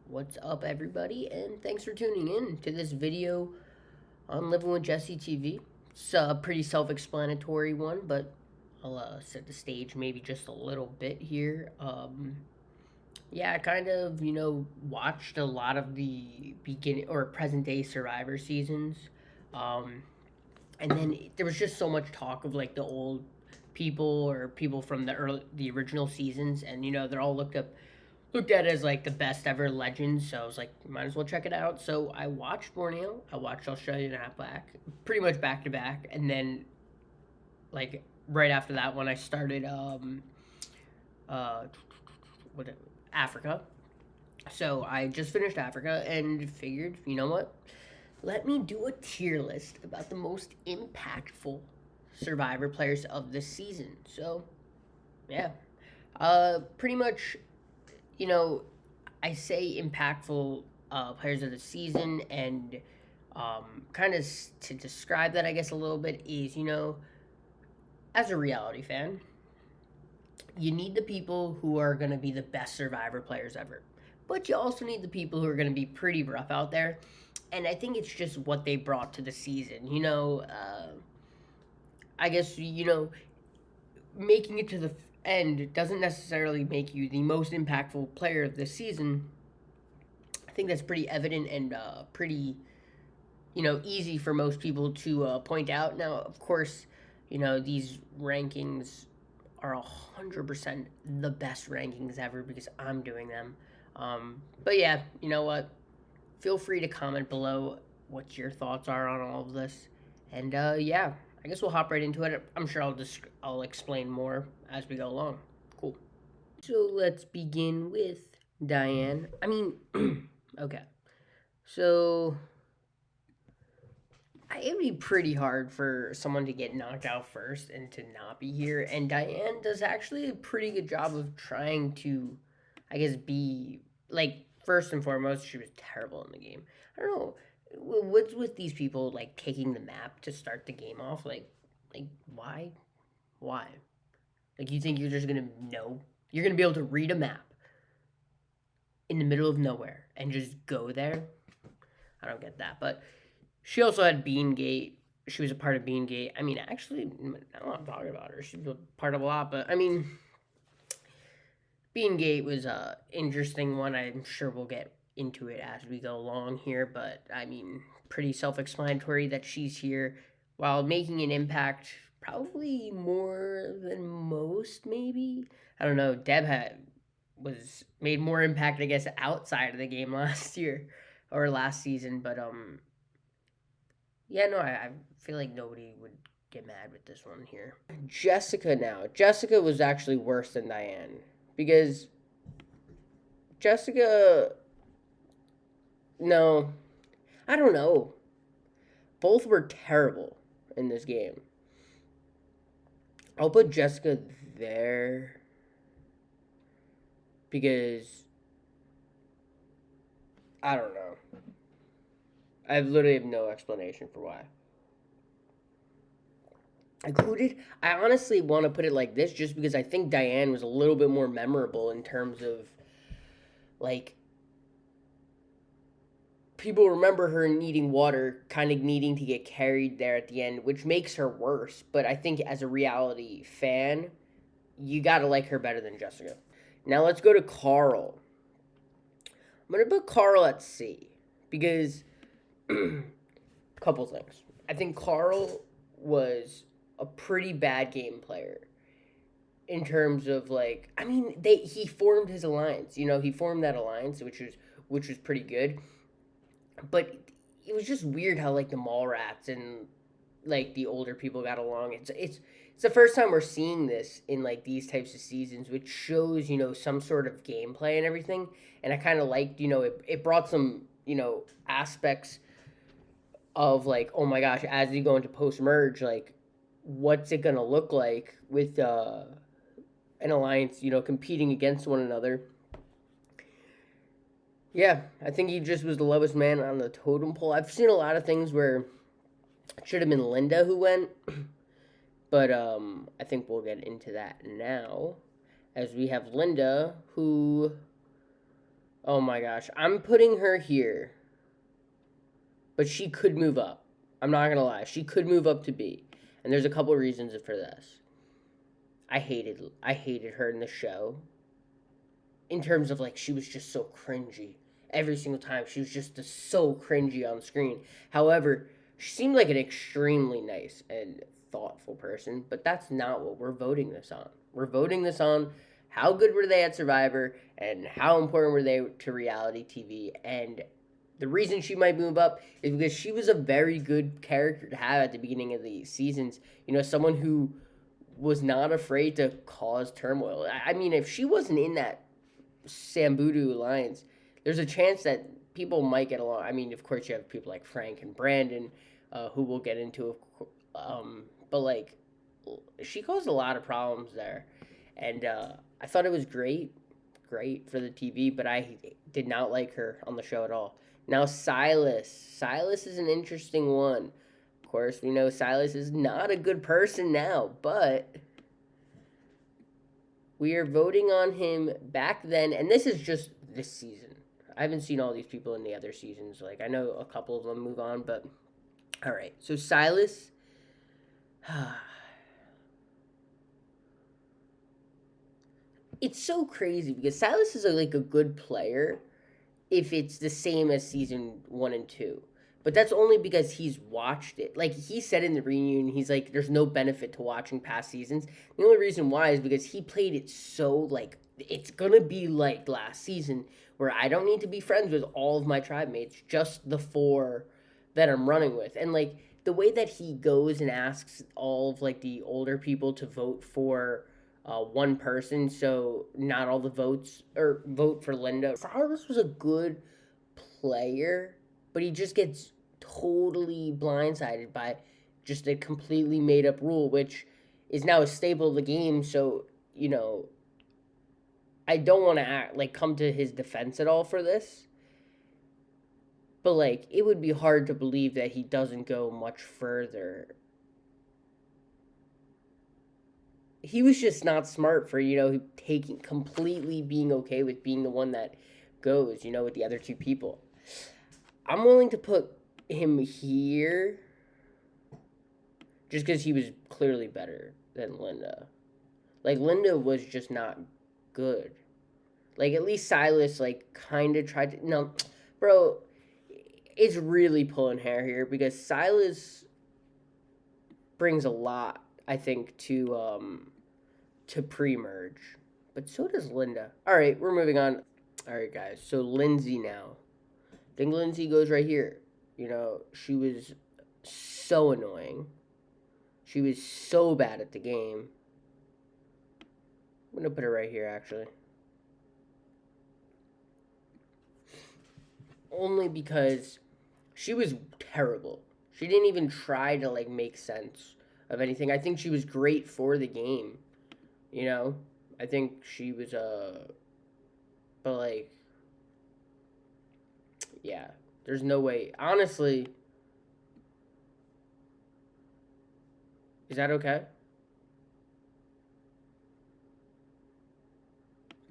What's up, everybody, and thanks for tuning in to this video on Living with Jesse TV. It's a pretty self-explanatory one, but I'll set the stage maybe just a little bit here. Yeah, I kind of, watched a lot of the beginning or present day Survivor seasons. Um, and then there was just so much talk of like the old people or people from the original seasons, and they're all looked at as like the best ever legends. So I was like, might as well check it out. So I watched Borneo, I watched Australia and Black, pretty much back to back, and then like right after that when I started uh what Africa. So I just finished Africa and figured, you know what? Let me do a tier list about the most impactful Survivor players of the season. So yeah, pretty much, you know, I say impactful players of the season, and kind of to describe that, I guess, a little bit is, as a reality fan, you need the people who are going to be the best Survivor players ever. But you also need the people who are going to be pretty rough out there. And I think it's just what they brought to the season. I guess, making it to the end doesn't necessarily make you the most impactful player of the season. I think that's pretty evident and pretty, easy for most people to point out. Now, of course, these rankings are 100% the best rankings ever because I'm doing them. But yeah, you know what? Feel free to comment below what your thoughts are on all of this. And yeah, I guess we'll hop right into it. I'm sure I'll explain more as we go along. Cool. So let's begin with Diane. I mean, okay. So it'd be pretty hard for someone to get knocked out first and to not be here. And Diane does actually a pretty good job of trying to, I guess, be like first and foremost. She was terrible in the game. I don't know what's with these people like taking the map to start the game off. Like why? Like you think you're just gonna know? You're gonna be able to read a map in the middle of nowhere and just go there? I don't get that, but she also had Beangate. She was a part of Beangate. I mean, actually, I don't want to talk about her. She's a part of a lot, but I mean, Beangate was a interesting one. I'm sure we'll get into it as we go along here, but I mean, pretty self-explanatory that she's here while making an impact, probably more than most. Maybe I don't know. Deb had was made more impact, I guess, outside of the game last year or last season, but yeah, no, I feel like nobody would get mad with this one here. Jessica now. Jessica was actually worse than Diane because Jessica. No, I don't know. Both were terrible in this game. I'll put Jessica there because I don't know. I literally have no explanation for why. Included, I honestly want to put it like this just because I think Diane was a little bit more memorable in terms of like people remember her needing water, kind of needing to get carried there at the end, which makes her worse. But I think as a reality fan, you gotta like her better than Jessica. Now let's go to Carl. I'm gonna put Carl at C because couple things. I think Carl was a pretty bad game player in terms of like I mean he formed his alliance. He formed that alliance which was pretty good. But it was just weird how like the mall rats and like the older people got along. It's the first time we're seeing this in like these types of seasons, which shows some sort of gameplay and everything. And I kind of liked it brought some aspects of like, oh my gosh, as you go into post merge, like what's it gonna look like with an alliance competing against one another. Yeah, I think he just was the lowest man on the totem pole. I've seen a lot of things where it should have been Linda who went, but I think we'll get into that now, as we have Linda who Oh my gosh. I'm putting her here, but she could move up. I'm not going to lie. She could move up to B. And there's a couple of reasons for this. I hated her in the show. In terms of like she was just so cringy. Every single time she was just so cringy on screen. However, she seemed like an extremely nice and thoughtful person, but that's not what we're voting this on. We're voting this on how good were they at Survivor and how important were they to reality TV. And the reason she might move up is because she was a very good character to have at the beginning of the seasons. Someone who was not afraid to cause turmoil. I mean, if she wasn't in that Sambudu alliance, there's a chance that people might get along. I mean, of course, you have people like Frank and Brandon, who we'll get into. But like, she caused a lot of problems there, and I thought it was great for the TV. But I did not like her on the show at all. Now Silas is an interesting one. Of course, we know Silas is not a good person now, but we are voting on him back then, and this is just this season. I haven't seen all these people in the other seasons. Like, I know a couple of them move on, but all right. So Silas, it's so crazy because Silas is like a good player if it's the same as season 1 and 2. But that's only because he's watched it. Like he said in the reunion, he's like, there's no benefit to watching past seasons. The only reason why is because he played it so like it's gonna be like last season where I don't need to be friends with all of my tribe mates, just the 4 that I'm running with. And like the way that he goes and asks all of like the older people to vote for one person, so not all the votes or vote for Linda. Silas was a good player, but he just gets totally blindsided by just a completely made up rule, which is now a staple of the game. So I don't want to act like come to his defense at all for this, but like it would be hard to believe that he doesn't go much further. He was just not smart for taking completely being okay with being the one that goes with the other 2 people. I'm willing to put him here just because he was clearly better than Linda. Like Linda was just not good. Like at least Silas like kind of tried to. No, bro, it's really pulling hair here because Silas brings a lot, I think, to pre-merge, but so does Linda. All right, we're moving on. All right, guys. So Lindsay now. I think Lindsay goes right here. She was so annoying. She was so bad at the game. I'm gonna put her right here, actually. Only because she was terrible. She didn't even try to like make sense of anything. I think she was great for the game. I think she was but like yeah, there's no way. Honestly, is that okay?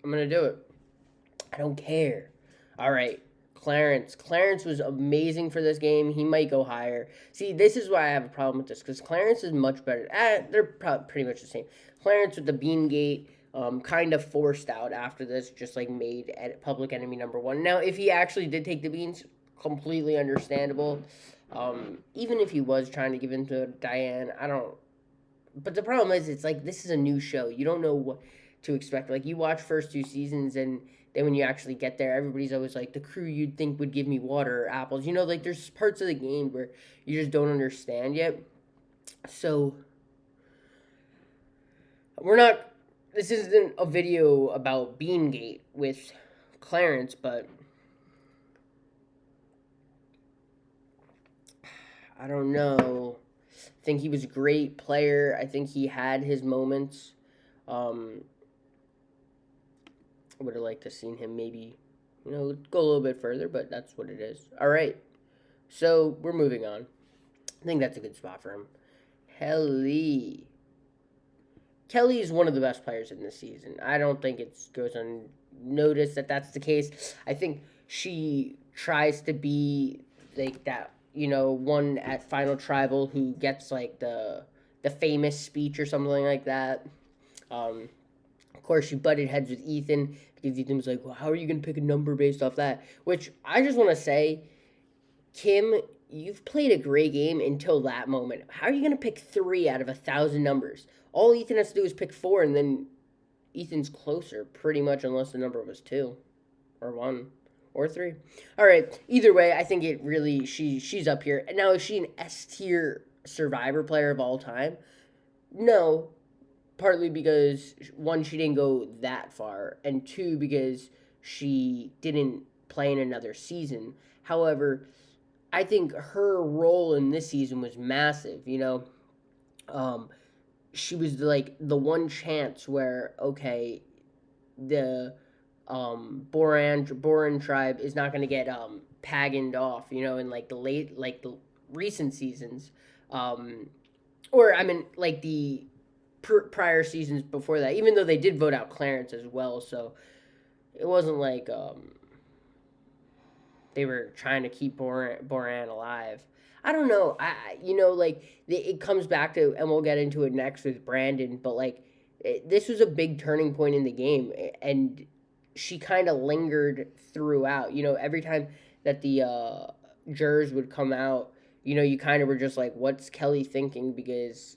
I'm gonna do it. I don't care. All right. Clarence. Clarence was amazing for this game. He might go higher. See, this is why I have a problem with this because Clarence is much better. They're pretty much the same. Clarence with the Bean Gate, kind of forced out after this, just like made public enemy #1. Now, if he actually did take the beans, completely understandable. Even if he was trying to give in to Diane, I don't. But the problem is, it's like this is a new show. You don't know what to expect. Like you watch first 2 seasons and then when you actually get there, everybody's always like, the crew you'd think would give me water or apples. Like there's parts of the game where you just don't understand yet. So, this isn't a video about Beangate with Clarence, but I don't know. I think he was a great player. I think he had his moments. I would have liked to seen him maybe, go a little bit further, but that's what it is. All right. So we're moving on. I think that's a good spot for him. Kelly. Kelly is one of the best players in this season. I don't think it goes unnoticed that that's the case. I think she tries to be like that, one at Final Tribal who gets like the famous speech or something like that. Of course, she butted heads with Ethan because Ethan was like, "Well, how are you going to pick a number based off that?" Which I just want to say, Kim, you've played a great game until that moment. How are you going to pick 3 out of 1,000 numbers? All Ethan has to do is pick 4, and then Ethan's closer, pretty much, unless the number was 2 or 1 or 3. All right. Either way, I think it really she's up here. Now, is she an S tier Survivor player of all time? No, partly because 1, she didn't go that far, and 2, because she didn't play in another season. However, I think her role in this season was massive. Um, she was like the one chance where, okay, the Boran tribe is not going to get paganed off. In like the recent seasons, or I mean like the prior seasons before that. Even though they did vote out Clarence as well, so it wasn't like they were trying to keep Boran alive. I don't know. It comes back to, and we'll get into it next with Brandon, but like this was a big turning point in the game, and she kind of lingered throughout. Every time that the jurors would come out, you kind of were just like, what's Kelly thinking? Because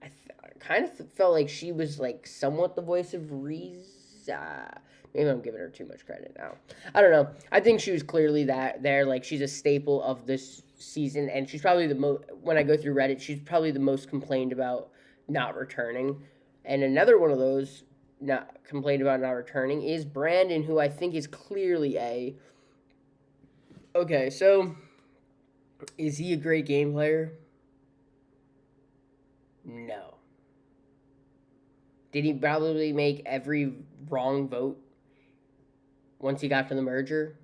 I kind of felt like she was like somewhat the voice of Riza. Maybe I'm giving her too much credit now. I don't know. I think she was clearly there. Like, she's a staple of this season, and she's probably the most. When I go through Reddit, she's probably the most complained about not returning. And another one of those not complained about not returning is Brandon, who I think is clearly a. Okay, so is he a great game player? No. Did he probably make every wrong vote once he got to the merger?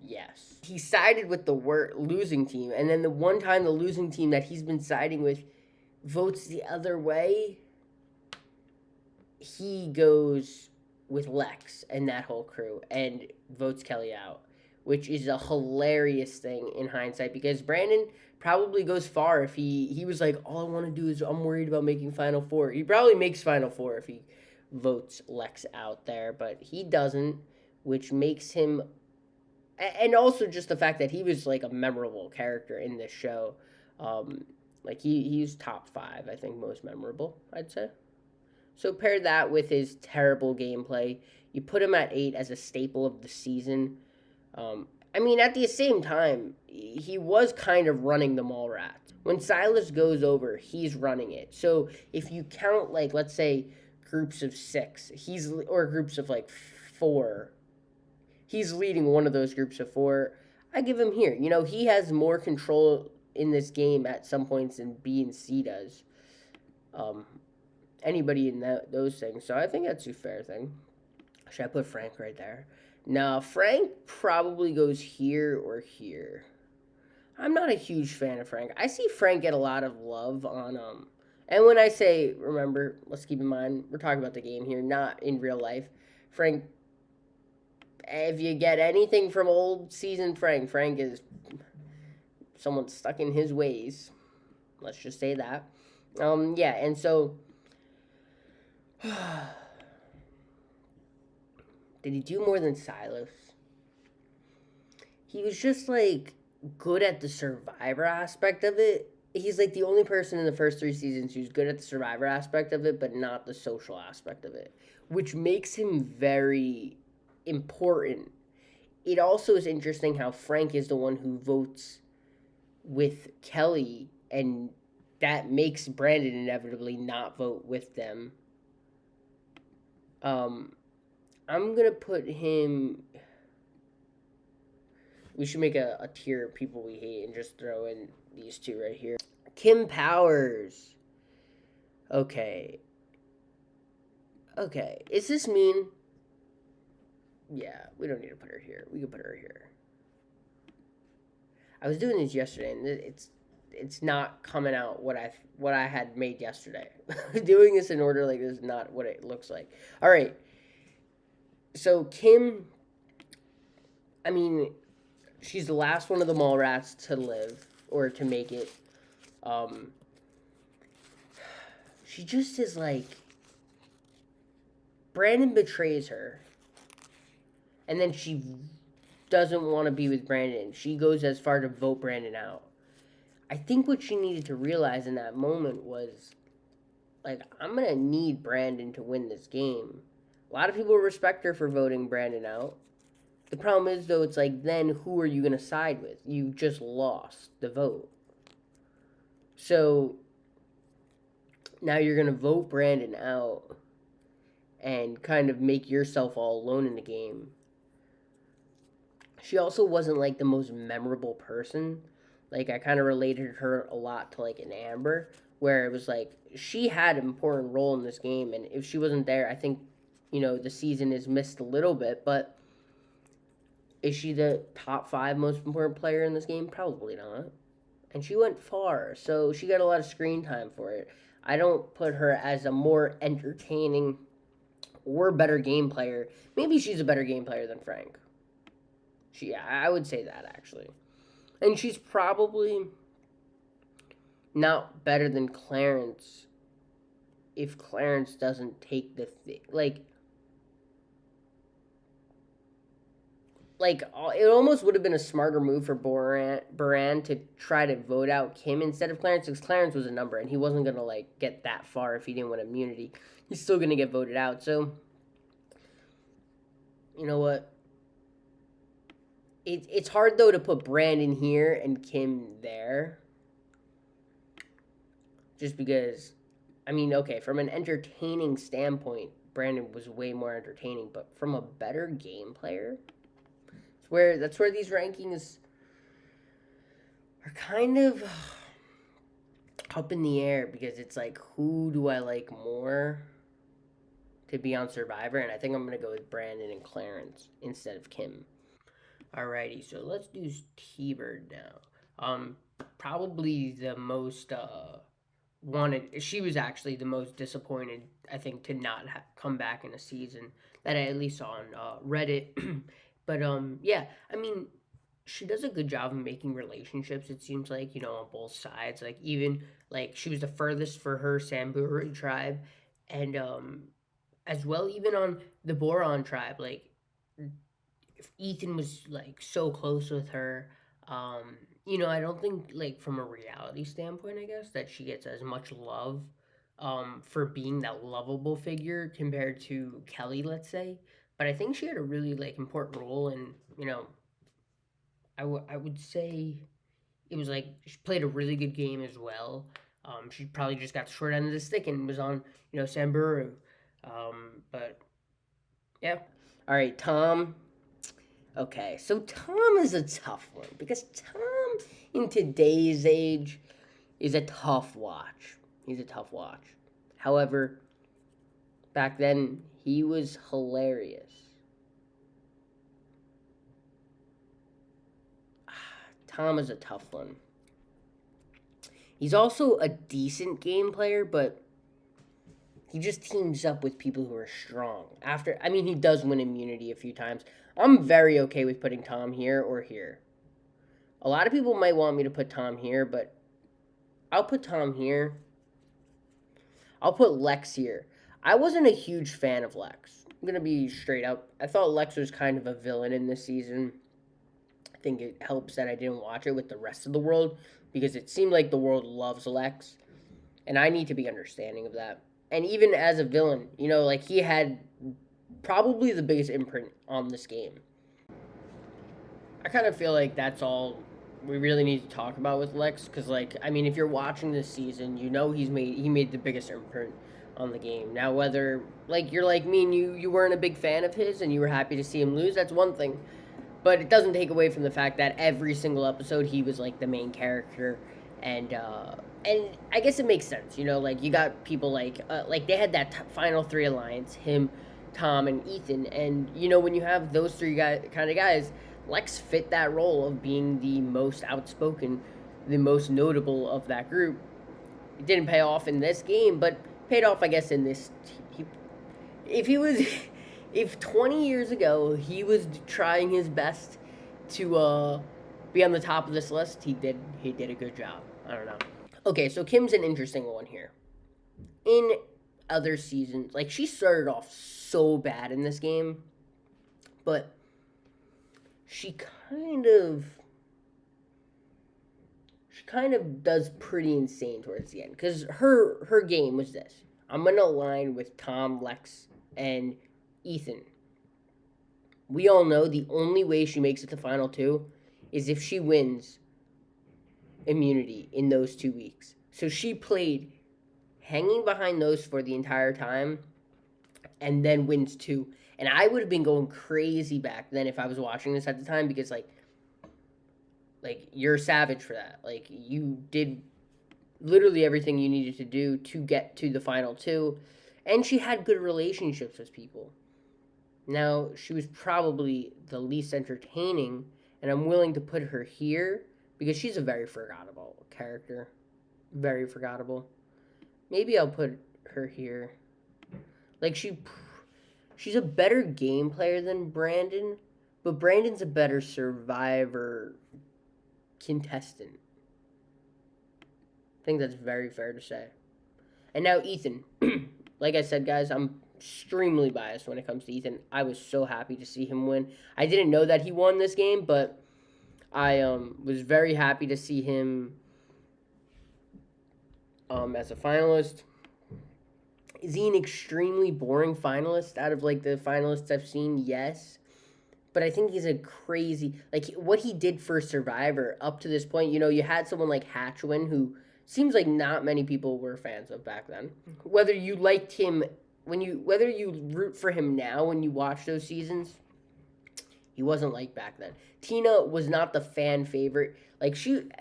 Yes. He sided with the losing team, and then the one time the losing team that he's been siding with votes the other way, he goes with Lex and that whole crew and votes Kelly out, which is a hilarious thing in hindsight, because Brandon probably goes far if he was like, all I want to do is, I'm worried about making Final Four. He probably makes Final Four if he votes Lex out there, but he doesn't, which makes him, and also just the fact that he was like a memorable character in this show. Like he's top 5, I think, most memorable, I'd say. So pair that with his terrible gameplay, you put him at 8 as a staple of the season. I mean, at the same time, he was kind of running the mall rats. When Silas goes over, he's running it. So if you count, like, let's say groups of 6, or groups of like 4, he's leading one of those groups of 4. I give him here. He has more control in this game at some points than B and C does. Anybody in those things. So I think that's a fair thing. Should I put Frank right there? No, Frank probably goes here or here. I'm not a huge fan of Frank. I see Frank get a lot of love on and when I say, remember, let's keep in mind, we're talking about the game here, not in real life. Frank, if you get anything from old season Frank is someone stuck in his ways. Let's just say that. Yeah, and so did he do more than Silas? He was just like good at the Survivor aspect of it. He's like the only person in the first 3 seasons who's good at the Survivor aspect of it, but not the social aspect of it, which makes him very important. It also is interesting how Frank is the one who votes with Kelly, and that makes Brandon inevitably not vote with them. I'm gonna put him. We should make a tier of people we hate and just throw in these 2 right here. Kim Powers. Okay. Is this mean? Yeah, we don't need to put her here. We can put her here. I was doing this yesterday, and it's not coming out what I had made yesterday. Doing this in order like this is not what it looks like. All right. So Kim, I mean, she's the last one of the mall rats to live or to make it. Um, she just is like Brandon betrays her, and then she doesn't want to be with Brandon. She goes as far to vote Brandon out. I think what she needed to realize in that moment was, like, I'm going to need Brandon to win this game. A lot of people respect her for voting Brandon out. The problem is, though, it's like, then who are you going to side with? You just lost the vote. So now you're going to vote Brandon out and kind of make yourself all alone in the game. She also wasn't like the most memorable person. Like, I kind of related her a lot to like an Amber, where it was like she had an important role in this game, and if she wasn't there, I think, the season is missed a little bit. But is she the top 5 most important player in this game? Probably not. And she went far, so she got a lot of screen time for it. I don't put her as a more entertaining or better game player. Maybe she's a better game player than Frank. I would say that, actually. And she's probably not better than Clarence if Clarence doesn't take the thing. Like, it almost would have been a smarter move for Baran to try to vote out Kim instead of Clarence, because Clarence was a number, and he wasn't going to, like, get that far if he didn't win immunity. He's still going to get voted out, so, you know what? It's hard, though, to put Brandon here and Kim there. Just because, I mean, okay, from an entertaining standpoint, Brandon was way more entertaining, but from a better game player, that's where these rankings are kind of up in the air, because it's like, who do I like more to be on Survivor? And I think I'm going to go with Brandon and Clarence instead of Kim. Alrighty, so let's do T-Bird now. Probably the most wanted. She was actually the most disappointed, I think, to not come back in a season that I at least saw on Reddit. But yeah, I mean, she does a good job of making relationships. It seems like, on both sides. Like, even like she was the furthest for her Samburu tribe, and as well, even on the Boron tribe, like. Ethan was like so close with her. I don't think, like, from a reality standpoint, I guess, that she gets as much love for being that lovable figure compared to Kelly, let's say. But I think she had a really, like, important role, and I would say it was like she played a really good game as well. She probably just got the short end of the stick and was on Samburu. But yeah. All right, Tom. Okay, so Tom is a tough one, because Tom in today's age is a tough watch. He's a tough watch. However, back then, he was hilarious. Tom is a tough one. He's also a decent game player, but he just teams up with people who are strong. He does win immunity a few times. I'm very okay with putting Tom here or here. A lot of people might want me to put Tom here, but I'll put Tom here. I'll put Lex here. I wasn't a huge fan of Lex. I'm going to be straight up. I thought Lex was kind of a villain in this season. I think it helps that I didn't watch it with the rest of the world, because it seemed like the world loves Lex, and I need to be understanding of that. And even as a villain, he had probably the biggest imprint on this game. I kind of feel like that's all we really need to talk about with Lex, because, if you're watching this season, he made the biggest imprint on the game. Now, whether, you're like me and you weren't a big fan of his and you were happy to see him lose, that's one thing. But it doesn't take away from the fact that every single episode he was, the main character, and I guess it makes sense, you got people they had that final 3 alliance, him, Tom, and Ethan, and, when you have those 3 kind of guys, Lex fit that role of being the most outspoken, the most notable of that group. It didn't pay off in this game, but paid off, I guess, in this. If he was, if 20 years ago he was trying his best to be on the top of this list, he did a good job. I don't know. Okay, so Kim's an interesting one here. In other seasons, like she started off so bad in this game, but she kind of does pretty insane towards the end, because her game was this: I'm gonna align with Tom, Lex, and Ethan. We all know the only way she makes it to final two is if she wins immunity in those 2 weeks. So she played hanging behind those for the entire time and then wins two. And I would have been going crazy back then if I was watching this at the time, because like you're a savage for that. Like, you did literally everything you needed to do to get to the final two, and she had good relationships with people. Now, she was probably the least entertaining, and I'm willing to put her here because she's a very forgettable character. Very forgettable. Maybe I'll put her here. Like, she's a better game player than Brandon, but Brandon's a better survivor contestant. I think that's very fair to say. And now Ethan. Like I said, guys, I'm extremely biased when it comes to Ethan. I was so happy to see him win. I didn't know that he won this game, but I was very happy to see him as a finalist. Is he an extremely boring finalist out of like the finalists I've seen? Yes. But I think he's a crazy, like, what he did for Survivor up to this point. You know, you had someone like Hatchwin, who seems like not many people were fans of back then. Whether you liked him whether you root for him now when you watch those seasons, he wasn't like back then. Tina was not the fan favorite. Like,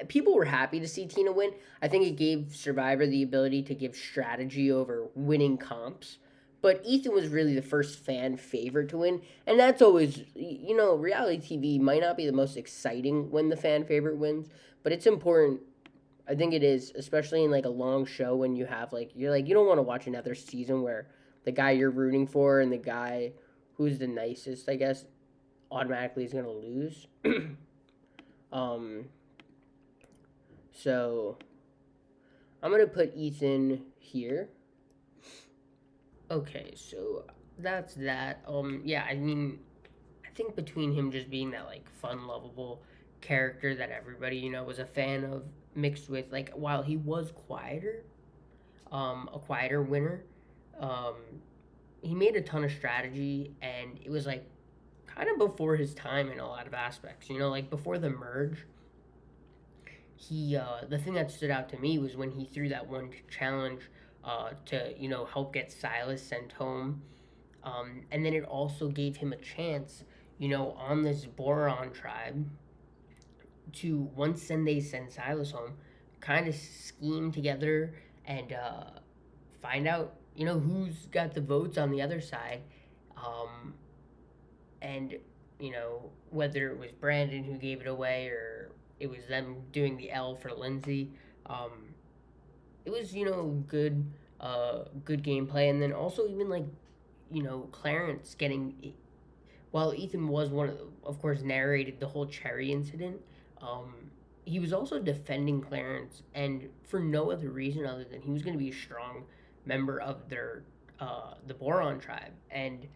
people were happy to see Tina win. I think it gave Survivor the ability to give strategy over winning comps. But Ethan was really the first fan favorite to win. And that's always, you know, reality TV might not be the most exciting when the fan favorite wins, but it's important. I think it is, especially in like a long show when you have like, you don't want to watch another season where the guy you're rooting for and the guy who's the nicest, I guess, automatically is going to lose. So I'm going to put Ethan here. Okay, so that's that. Yeah, I mean, I think between him just being that like fun, lovable character that everybody, you know, was a fan of, mixed with like, while he was quieter, a quieter winner, he made a ton of strategy, and it was like kind of before his time in a lot of aspects. You know, like before the merge, he the thing that stood out to me was when he threw that one challenge to, you know, help get Silas sent home. And then it also gave him a chance, you know, on this Boron tribe to, once they send Silas home, kind of scheme together and find out, you know, who's got the votes on the other side. And, you know, whether it was Brandon who gave it away or it was them doing the L for Lindsay. It was, you know, good gameplay. And then also even like, you know, Clarence getting, while Ethan was of course, narrated the whole Cherry incident, he was also defending Clarence, and for no other reason other than he was going to be a strong member of their the Boron tribe. And,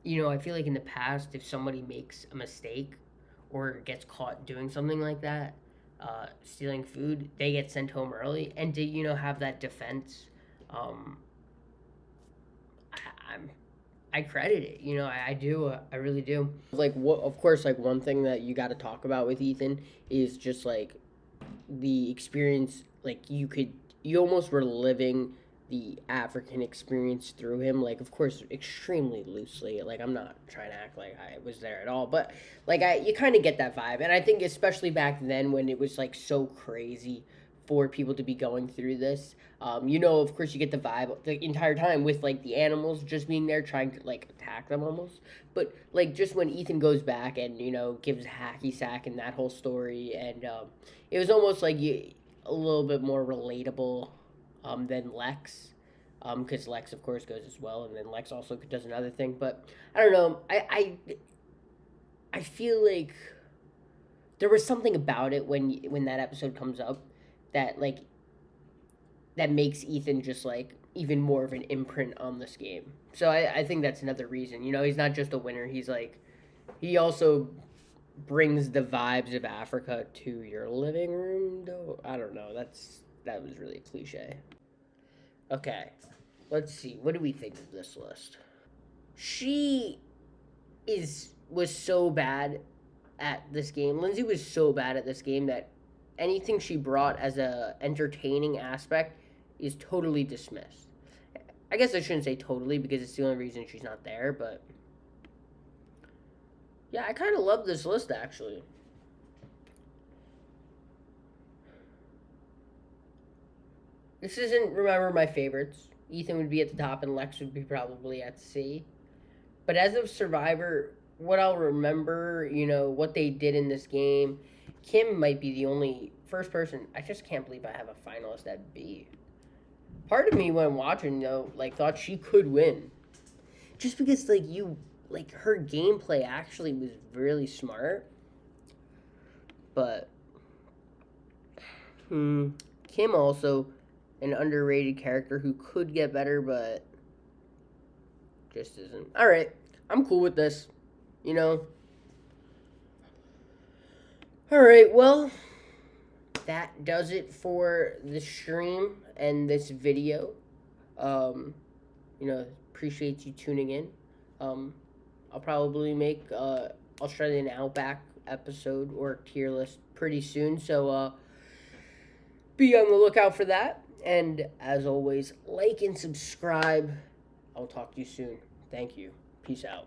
you know, I feel like in the past, if somebody makes a mistake or gets caught doing something like that, stealing food, they get sent home early. And to, you know, have that defense, I credit it. You know, I do. I really do. Like, what? Of course, like, one thing that you got to talk about with Ethan is just like the experience. Like, you almost were living the African experience through him. Like, of course, extremely loosely. Like, I'm not trying to act like I was there at all, but like, you kind of get that vibe. And I think especially back then when it was like so crazy for people to be going through this. Of course, you get the vibe the entire time with like the animals just being there trying to like attack them almost. But like just when Ethan goes back and gives hacky sack and that whole story, and it was almost like a little bit more relatable than Lex. Because Lex, of course, goes as well, and then Lex also does another thing. But I don't know. I feel like there was something about it when that episode comes up that that makes Ethan just like even more of an imprint on this game. So I think that's another reason. He's not just a winner. He's like he also brings the vibes of Africa to your living room. Though I don't know. That was really cliche. Okay, let's see. What do we think of this list? She was so bad at this game. Lindsay was so bad at this game that anything she brought as a entertaining aspect is totally dismissed. I guess I shouldn't say totally because it's the only reason she's not there, but yeah, I kind of love this list actually. This isn't remember my favorites. Ethan would be at the top and Lex would be probably at C. But as of Survivor, what I'll remember, what they did in this game, Kim might be the only first person. I just can't believe I have a finalist at B. Part of me when watching though, like thought she could win. Just because her gameplay actually was really smart. But Kim also an underrated character who could get better but just isn't. All right, I'm cool with this. You know. All right, well, that does it for the stream and this video. Um, appreciate you tuning in. I'll probably make Australian Outback episode or tier list pretty soon, so be on the lookout for that. And as always, like and subscribe. I'll talk to you soon. Thank you. Peace out.